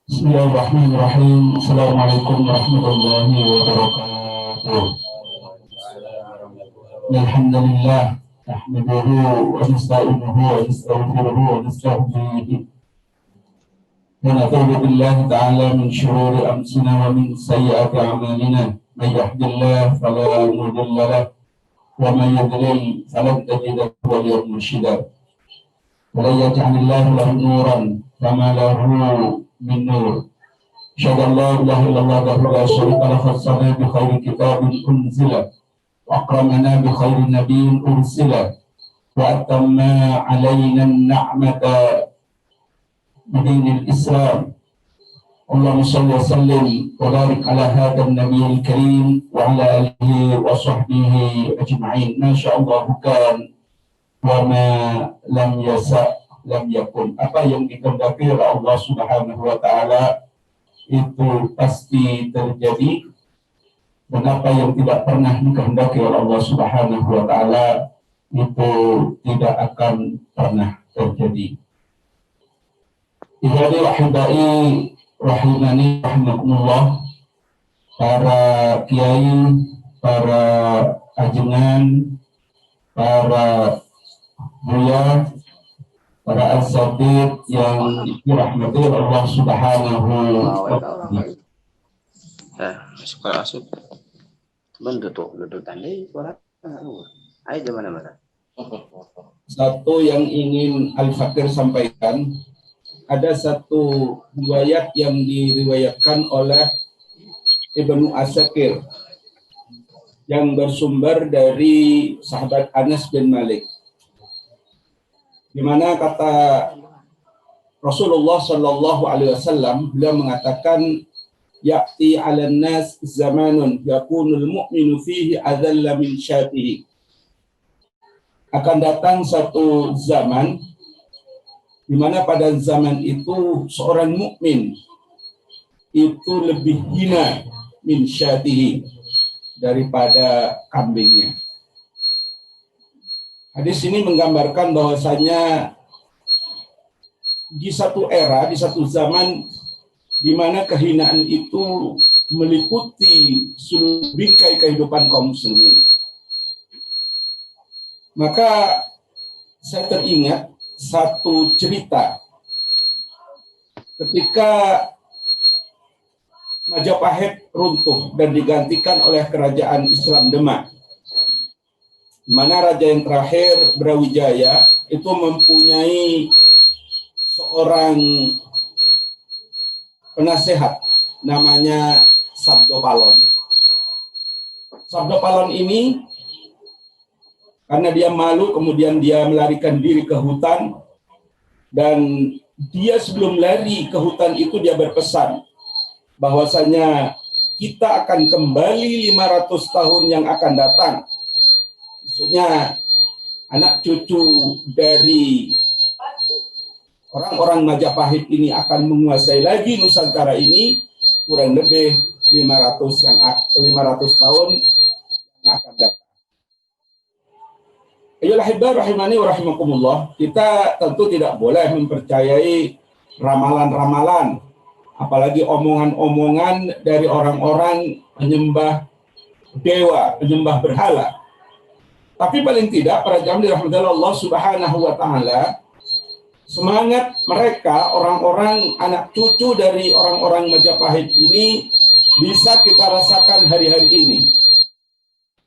Bismillahirrahmanirrahim. Assalamualaikum warahmatullahi wabarakatuh. Alhamdulillah. Nahmaduhu wa nasta'inuhu wa nastaghfiruhu wa nasta'dihi. Wa na'udzu billahi ta'ala min shururi anfusina wa min sayyiati a'malina. May yahdihillahu fala mudilla lahu wa may yudlil falan tajida lahu waliyyan mursyida. Wa la yaj'alillahu lahu nuran fama lahu min nur. Asyhadu an la ilaha illallah wahdahu la syarika lahu khassana bi khairi kitabin unzila wa akramana bi khairi nabiyyin ursila wa atamma alaina an-ni'mata bi dinil Islam. Allahumma shalli wa sallim wa barik ala hadzal nabiyil karim wa ala alihi wa sahbihi ajma'in. Masyaallah kan wa ma lam yasa lam yakun. Apa yang dikehendaki oleh Allah Subhanahu wa taala itu pasti terjadi, dan apa yang tidak pernah dikehendaki oleh Allah Subhanahu wa taala itu tidak akan pernah terjadi. Ibadi wahibai rahimani rahimakumullah, para kiai, para ajengan, para buya, para asatidz yang dirahmati Allah Subhanahu wa taala. Masuk. Duduk tandai suara. Ayo di mana-mana. Satu yang ingin Al-Fakir sampaikan, ada satu riwayat yang diriwayatkan oleh Ibnu Asakir yang bersumber dari sahabat Anas bin Malik, di mana kata Rasulullah Shallallahu Alaihi Wasallam, beliau mengatakan, ya'ti 'alan nas zamanun yakunul mu'minu fihi adzalla min syatihi. Akan datang satu zaman di mana pada zaman itu seorang mukmin itu lebih hina min syatihi, daripada kambingnya. Hadis ini menggambarkan bahwasanya di satu era, di satu zaman di mana kehinaan itu meliputi seluruh bingkai kehidupan kaum muslimin. Maka saya teringat satu cerita ketika Majapahit runtuh dan digantikan oleh kerajaan Islam Demak, di mana raja yang terakhir Brawijaya itu mempunyai seorang penasehat namanya Sabdo Palon. Sabdo Palon ini karena dia malu, kemudian dia melarikan diri ke hutan, dan dia sebelum lari ke hutan itu dia berpesan bahwasanya kita akan kembali 500 tahun yang akan datang. Maksudnya anak cucu dari orang-orang Majapahit ini akan menguasai lagi Nusantara ini kurang lebih 500 tahun yang akan datang. Ayolah hibah rahimani wa rahimakumullah, kita tentu tidak boleh mempercayai ramalan-ramalan, apalagi omongan-omongan dari orang-orang penyembah dewa, penyembah berhala. Tapi paling tidak para jamaah dirahmati Allah Subhanahu wa taala, semangat mereka, orang-orang anak cucu dari orang-orang Majapahit ini bisa kita rasakan hari-hari ini,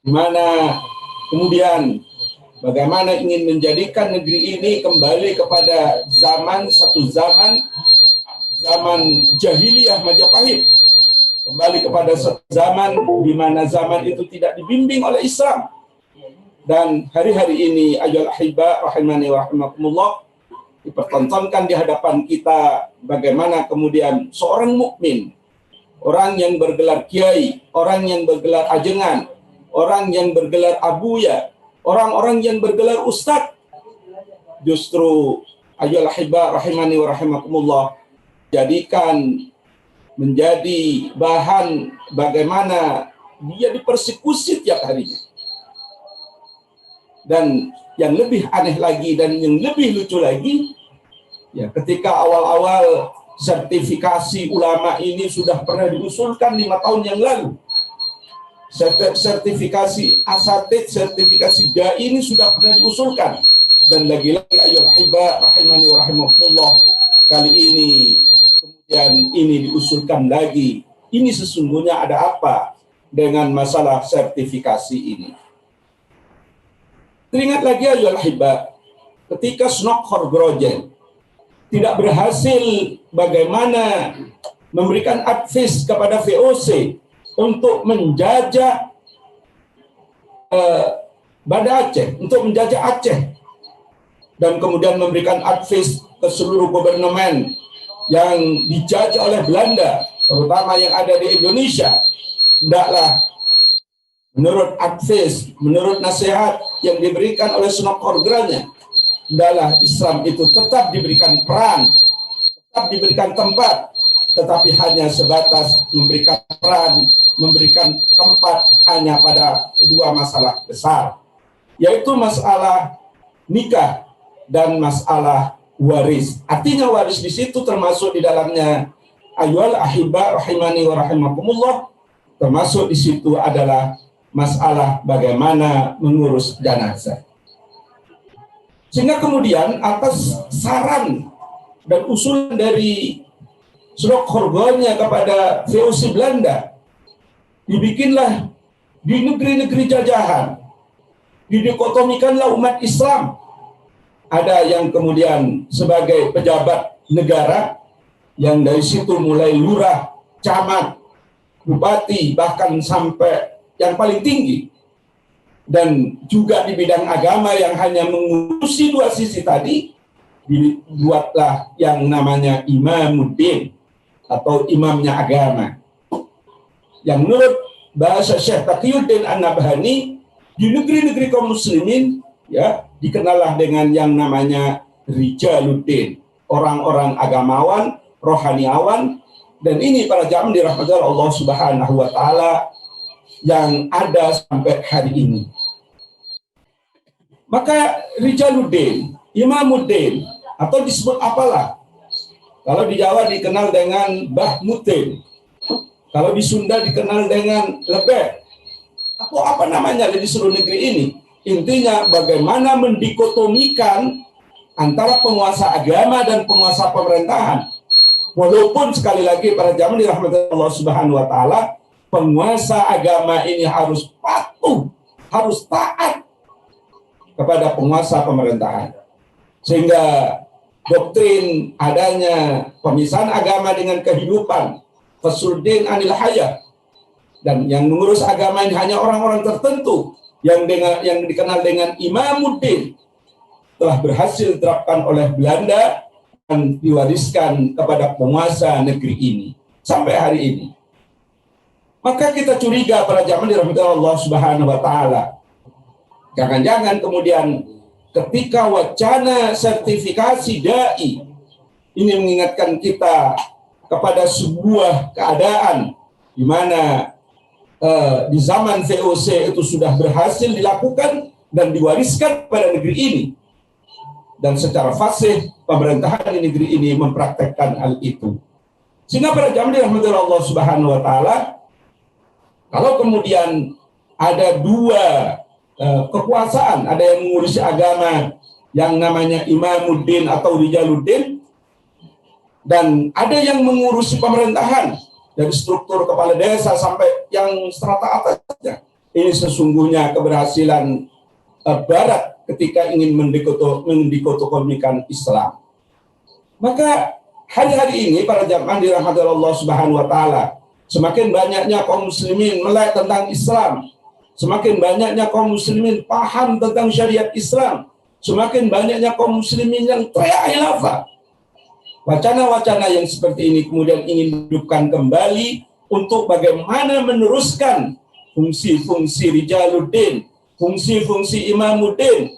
di mana kemudian bagaimana ingin menjadikan negeri ini kembali kepada zaman jahiliyah Majapahit, kembali kepada zaman di mana zaman itu tidak dibimbing oleh Islam. Dan hari-hari ini ayyuhal ahibba rahimani wa rahimakumullah, dipertontonkan di hadapan kita bagaimana kemudian seorang mukmin, orang yang bergelar kiai, orang yang bergelar ajengan, orang yang bergelar abuya, orang-orang yang bergelar ustadz, justru ayyuhal ahibba rahimani wa rahimakumullah jadikan menjadi bahan bagaimana dia dipersekusi tiap harinya. Dan yang lebih aneh lagi dan yang lebih lucu lagi, Ya, ketika awal-awal sertifikasi ulama ini sudah pernah diusulkan 5 tahun yang lalu. Sertifikasi asatid, sertifikasi dai ini sudah pernah diusulkan. Dan lagi-lagi ayyuhal ahibba rahimani wa rahimakumullah, kali ini kemudian ini diusulkan lagi. Ini sesungguhnya ada apa dengan masalah sertifikasi ini? Teringat lagi ayyuhal ahibba, ketika Snokhor Grojen tidak berhasil bagaimana memberikan advis kepada VOC untuk menjajah Banda Aceh, untuk menjajah Aceh, dan kemudian memberikan advis ke seluruh gubernmen yang dijajah oleh Belanda, terutama yang ada di Indonesia, hendaklah menurut advis, menurut nasihat yang diberikan oleh Snokhor Grojen, hendaklah Islam itu tetap diberikan peran, tetap diberikan tempat, tetapi hanya sebatas memberikan peran, memberikan tempat hanya pada 2 masalah besar, yaitu masalah nikah dan masalah waris. Artinya waris di situ termasuk di dalamnya ayyuhal ahibba rahimani wa rahimakumullah, termasuk di situ adalah masalah bagaimana mengurus jenazah. Sehingga kemudian atas saran dan usulan dari Snokhor Grojen kepada VOC Belanda, dibikinlah di negeri-negeri jajahan, didikotomikanlah umat Islam. Ada yang kemudian sebagai pejabat negara, yang dari situ mulai lurah, camat, bupati, bahkan sampai yang paling tinggi. Dan juga di bidang agama yang hanya mengurusi 2 sisi tadi, dibuatlah yang namanya Imamuddin atau imamnya agama. Yang menurut bahasa Syekh Taqiyuddin An-Nabhani, di negeri-negeri kaum muslimin ya dikenallah dengan yang namanya Rijaluddin, orang-orang agamawan, rohaniawan, dan ini para jamaah dirahmati Allah Subhanahu wa taala yang ada sampai hari ini. Maka Rijaluddin, Imamuddin, atau disebut apalah. Kalau di Jawa dikenal dengan Bahmutin, kalau di Sunda dikenal dengan Lebek, atau apa namanya di seluruh negeri ini. Intinya bagaimana mendikotomikan antara penguasa agama dan penguasa pemerintahan. Walaupun sekali lagi para jamaah dirahmati Allah Subhanahu wa taala, penguasa agama ini harus patuh, harus taat kepada penguasa pemerintahan. Sehingga doktrin adanya pemisahan agama dengan kehidupan, fasuluddin anil hayat, dan yang mengurus agama ini hanya orang-orang tertentu yang dikenal dengan Imamuddin, telah berhasil diterapkan oleh Belanda dan diwariskan kepada penguasa negeri ini sampai hari ini. Maka kita curiga para jamaah dirahmati Allah Subhanahu wa taala, jangan-jangan kemudian ketika wacana sertifikasi dai ini mengingatkan kita kepada sebuah keadaan di mana di zaman VOC itu sudah berhasil dilakukan dan diwariskan pada negeri ini, dan secara fasih pemerintahan di negeri ini mempraktekkan hal itu. Sehingga para jamaah dirahmati Allah Subhanahu wa taala, kalau kemudian ada 2 kekuasaan, ada yang mengurusi agama yang namanya Imamuddin atau Rijaluddin, dan ada yang mengurusi pemerintahan dari struktur kepala desa sampai yang strata atasnya. Ini sesungguhnya keberhasilan Barat ketika ingin mendikotomikan Islam. Maka hari-hari ini para jamaah dirahmati Allah Subhanahu wa taala, semakin banyaknya kaum muslimin melek tentang Islam, semakin banyaknya kaum muslimin paham tentang syariat Islam, semakin banyaknya kaum muslimin yang teriak khilafah. Wacana-wacana yang seperti ini kemudian ingin hidupkan kembali untuk bagaimana meneruskan fungsi-fungsi Rijaluddin, fungsi-fungsi Imamuddin.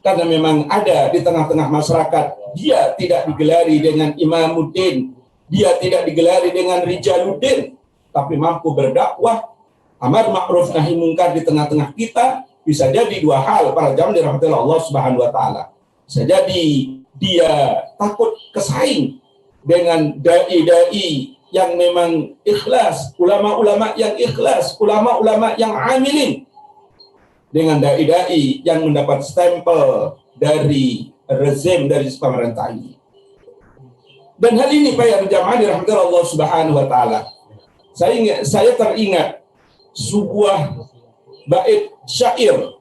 Karena memang ada di tengah-tengah masyarakat, dia tidak digelari dengan Imamuddin, dia tidak digelari dengan Rijaluddin, tapi mampu berdakwah, amar ma'ruf nahi mungkar di tengah-tengah kita. Bisa jadi 2 hal para jamaah dirahmati Allah Subhanahu wa taala. Bisa jadi dia takut kesaing dengan dai-dai yang memang ikhlas, ulama-ulama yang ikhlas, ulama-ulama yang amilin, dengan dai-dai yang mendapat stempel dari rezim dari pemerintah ini. Dan hal ini Pak yang jamaah dirahmati Allah Subhanahu wa taala. Saya teringat sebuah bait syair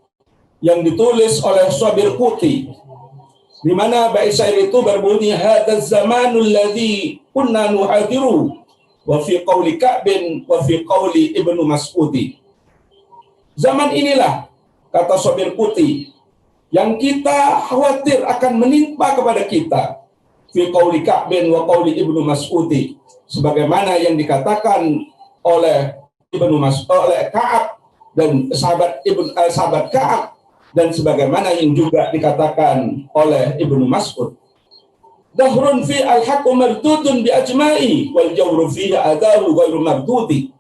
yang ditulis oleh Sabir Quti, di mana bait syair itu berbunyi hadzal zamanul ladzi kunna nuhadiru wa fi qauli Ka'bin wa fi qauli Ibnu Mas'udi. Zaman inilah, kata Sabir Quti, yang kita khawatir akan menimpa kepada kita, fi qauli Ka'bin wa qauli Ibnu Mas'udi, sebagaimana yang dikatakan oleh oleh Ka'ab dan sahabat Ka'ab, dan sebagaimana yang juga dikatakan oleh Ibnu Mas'ud. Dahrun fi al-haqqu mardudun bi ajma'i wal jawru fi adahu ghairu mardudi.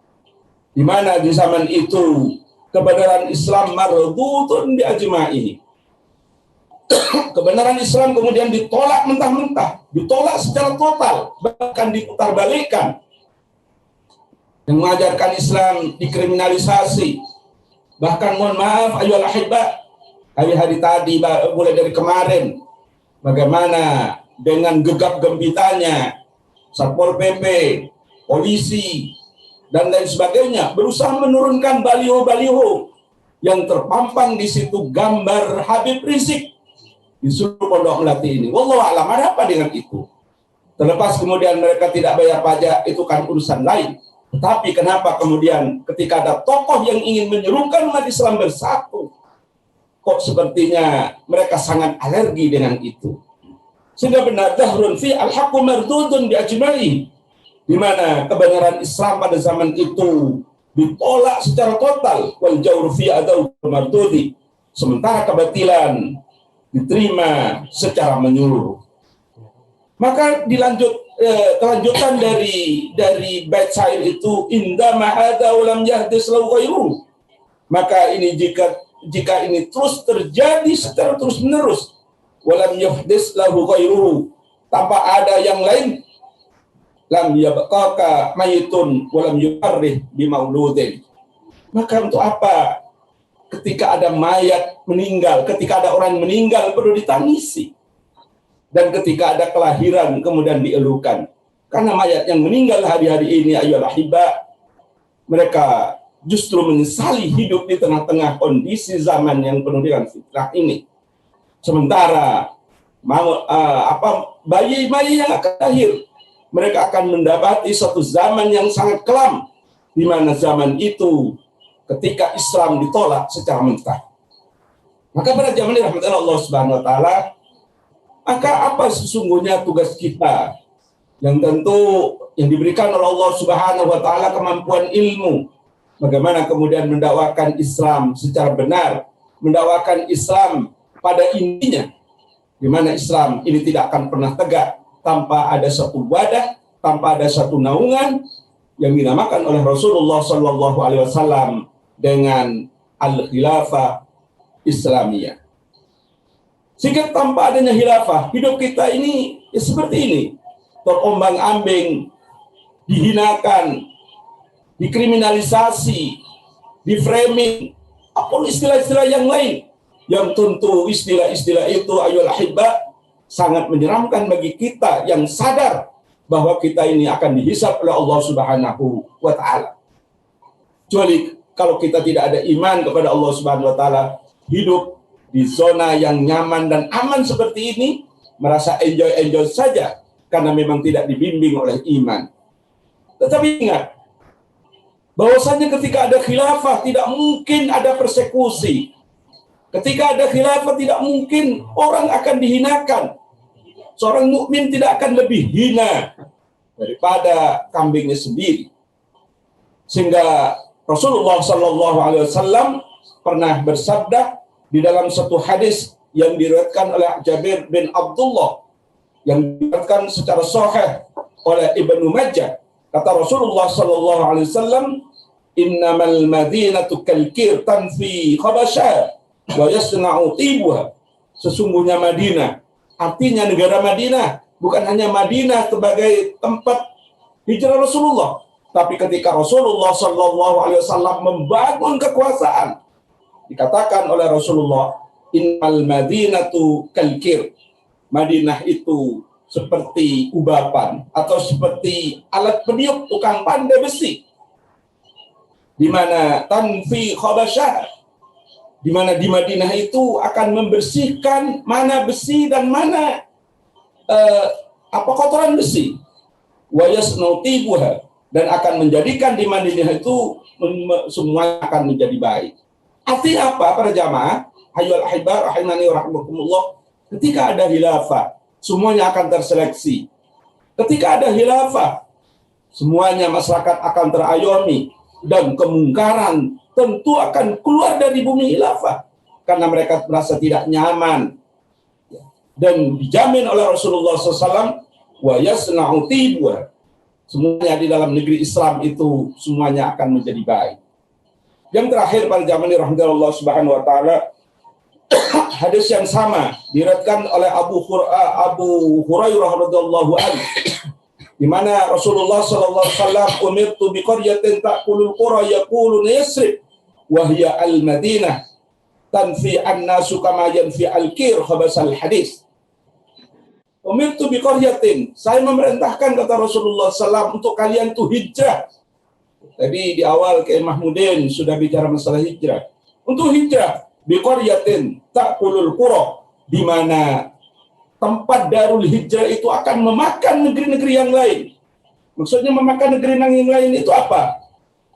Di mana di zaman itu kebenaran Islam mardudun bi ajma'i. Kebenaran Islam kemudian ditolak mentah-mentah, ditolak secara total, bahkan diputarbalikkan. Yang mengajarkan Islam dikriminalisasi. Bahkan mohon maaf ayolah ahibba, hari-hari tadi mulai dari kemarin, bagaimana dengan gegap gempitanya Satpol PP, polisi, dan lain sebagainya berusaha menurunkan baliho-baliho yang terpampang di situ gambar Habib Rizik di seluruh Pondok Melati ini. Wallahu a'lam, ada apa dengan itu? Terlepas kemudian mereka tidak bayar pajak, itu kan urusan lain. Tetapi kenapa kemudian ketika ada tokoh yang ingin menyerukan umat Islam bersatu, kok sepertinya mereka sangat alergi dengan itu? Sehingga benar dahrun fi al-haqqu mardudun bi ajma'i, di mana kebenaran Islam pada zaman itu ditolak secara total, wal jawru fi adahu mardudi, sementara kebatilan diterima secara menyeluruh. Maka kelanjutan dari bait syair itu, inda mahada ulam yahdis lahu ghairu. Maka ini jika ini terus terjadi secara terus menerus, walam yahdis lahu ghairu, tanpa ada yang lain, lam yabqaka mayitun walam yufarrih bimauludin. Maka untuk apa ketika ada mayat meninggal, ketika ada orang meninggal perlu ditangisi, dan ketika ada kelahiran kemudian dielukan? Karena mayat yang meninggal hari-hari ini ayolah hibah, mereka justru menyesali hidup di tengah-tengah kondisi zaman yang penuh dengan fitnah ini. Sementara bayi-bayi yang akan lahir, mereka akan mendapati satu zaman yang sangat kelam, di mana zaman itu ketika Islam ditolak secara mentah. Maka pada zaman ini rahmatan Allah Subhanahu wa taala, maka apa sesungguhnya tugas kita yang tentu yang diberikan oleh Allah Subhanahu wa taala, kemampuan ilmu, bagaimana kemudian mendakwakan Islam secara benar, mendakwakan Islam pada intinya, di mana Islam ini tidak akan pernah tegak tanpa ada satu wadah, tanpa ada satu naungan yang dinamakan oleh Rasulullah Shallallahu Alaihi Wasallam dengan al-khilafah Islamiyah. Sehingga tanpa adanya khilafah, hidup kita ini ya seperti ini, terombang-ambing, dihinakan, dikriminalisasi, diframing, apapun istilah-istilah yang lain, yang tentu istilah-istilah itu ayolah hibah sangat menyeramkan bagi kita yang sadar bahwa kita ini akan dihisab oleh Allah Subhanahu wa taala. Kecuali kalau kita tidak ada iman kepada Allah Subhanahu wa taala, hidup di zona yang nyaman dan aman seperti ini, merasa enjoy saja karena memang tidak dibimbing oleh iman. Tetapi ingat, bahwasanya ketika ada khilafah tidak mungkin ada persekusi. Ketika ada khilafah tidak mungkin orang akan dihinakan. Seorang mukmin tidak akan lebih hina daripada kambingnya sendiri. Sehingga Rasulullah Shallallahu Alaihi Wasallam pernah bersabda di dalam satu hadis yang diriwayatkan oleh Jabir bin Abdullah, yang diriwayatkan secara sahih oleh Ibnu Majah, kata Rasulullah Shallallahu Alaihi Wasallam, innamal madinatu kalkir tanfi khabasha wa yasna'u tibuha. Sesungguhnya Madinah Artinya negara Madinah bukan hanya Madinah sebagai tempat hijrah Rasulullah, tapi ketika Rasulullah Shallallahu Alaihi Wasallam membangun kekuasaan, dikatakan oleh Rasulullah, Innal Madinatu kalkir. Madinah itu seperti ubapan atau seperti alat peniup tukang pandai besi, di mana tanfi khabasyah, di mana di Madinah itu akan membersihkan mana besi dan mana kotoran besi, wa yasnautibuha, dan akan menjadikan di Madinah itu semua akan menjadi baik. Artinya apa para jamaah? Ayyuhal ahibah rahimani wa rahimakumullah, ketika ada khilafah, semuanya akan terseleksi. Ketika ada khilafah, semuanya masyarakat akan terayomi, dan kemungkaran tentu akan keluar dari bumi khilafah karena mereka merasa tidak nyaman. Dan dijamin oleh Rasulullah SAW, wa yasna'u tibwa, semuanya di dalam negeri Islam itu semuanya akan menjadi baik. Yang terakhir pada zaman ini rahmatullah subhanahu wa ta'ala, hadis yang sama diriwayatkan oleh Abu Hurairah radhiyallahu anhu, di mana Rasulullah sallallahu alaihi wasallam, umirtu bi qaryatin ta'kulul qura yaquluna Yasrib wa hiya al-Madinah tanfi an-nasu kama yanfi al-kir, khabasal hadis. Umirtu bi qaryatin, saya memerintahkan, kata Rasulullah SAW, untuk kalian tuh hijrah. Tadi di awal Kiai Mahmudin sudah bicara masalah hijrah. Untuk hijrah bi qaryatin ta'kulul qura, di mana tempat darul hijrah itu akan memakan negeri-negeri yang lain. Maksudnya memakan negeri yang lain itu apa?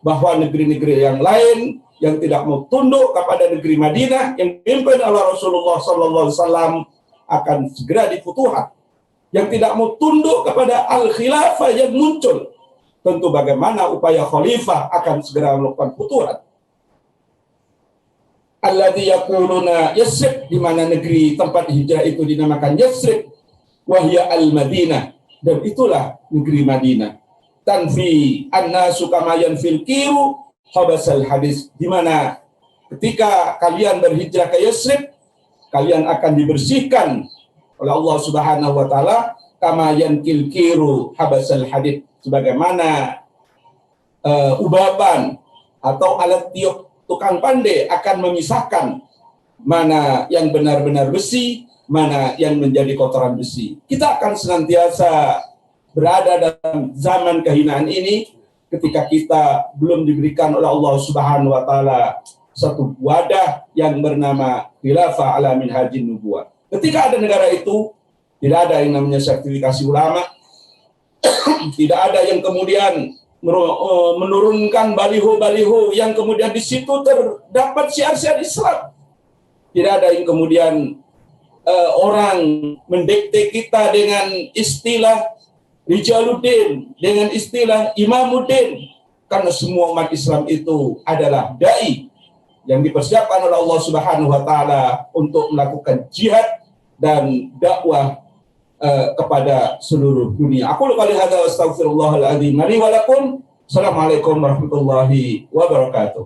Bahwa negeri-negeri yang lain yang tidak mau tunduk kepada negeri Madinah yang dipimpin oleh Rasulullah SAW akan segera difutuhat. Yang tidak mau tunduk kepada al-khilafah yang muncul, tentu bagaimana upaya khalifah akan segera melakukan futuhat. Alladzi yaquluna Yasrib, di mana negeri tempat hijrah itu dinamakan Yasrib, wa hiya al-Madinah, dan itulah negeri Madinah. Tanfi an-nasu kama yanfil kiru, khabasal hadis, di mana ketika kalian berhijrah ke Yasrib, kalian akan dibersihkan oleh Allah Subhanahu wa taala kama yankil kiru habasal hadid, sebagaimana ubaban atau alat tiup tukang pandai akan memisahkan mana yang benar-benar besi, mana yang menjadi kotoran besi. Kita akan senantiasa berada dalam zaman kehinaan ini ketika kita belum diberikan oleh Allah Subhanahu wa taala satu wadah yang bernama khilafah ala minhajin nubuwah. Ketika ada negara itu, tidak ada yang namanya sertifikasi ulama, tidak ada yang kemudian menurunkan baliho-baliho yang kemudian di situ terdapat syiar-syiar Islam. Tidak ada yang kemudian orang mendikte kita dengan istilah Rijaluddin, dengan istilah Imamuddin, karena semua umat Islam itu adalah dai yang dipersiapkan oleh Allah Subhanahu wa taala untuk melakukan jihad dan dakwah kepada seluruh dunia. Aku qali hadza astaghfirullahal azim li wa lakum. Assalamualaikum warahmatullahi wabarakatuh.